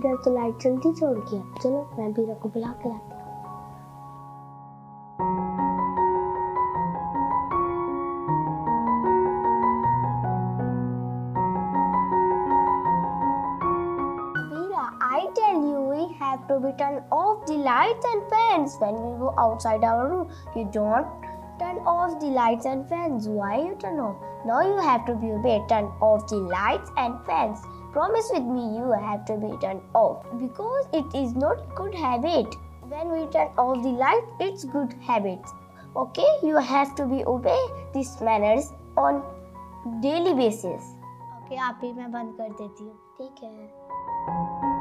बीरा तो लाइट जल्दी छोड़ गया। चलो मैं बीरा को बुला के लाती हूँ। I tell you, we have to be turn off the lights and fans when we go outside our room. You don't turn off the lights and fans. Why you turn off? Now you have to be obey. Turn off the lights and fans. Promise with me, you have to be turned off because it is not good habit. When we turn off the light, it's good habits. Okay, you have to be obey these manners on daily basis. Okay, आप ही मैं बंद कर देती हूँ। ठीक है।